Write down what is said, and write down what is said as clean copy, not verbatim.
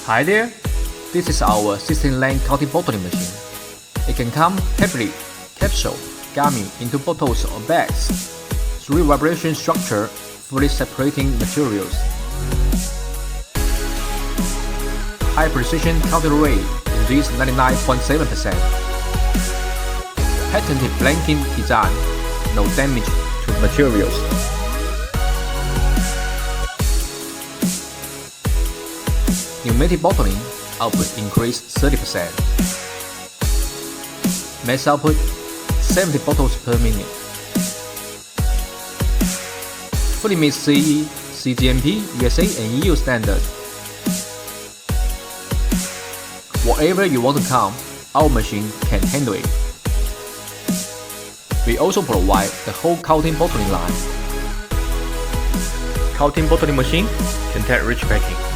Hi there, this is our 16-lane counting bottling machine. It can come heavily, capsule, gummy into bottles or bags. 3 vibration structure, fully separating materials. High precision counting rate is 99.7%. Patented blanking design, no damage to materials. Pneumatic bottling output increased 30%. Mass output 70 bottles per minute. Fully meets CE, CGMP, USA and EU standards. Whatever you want to count, our machine can handle it. We also provide the whole counting bottling line. Counting bottling machine can take rich packing.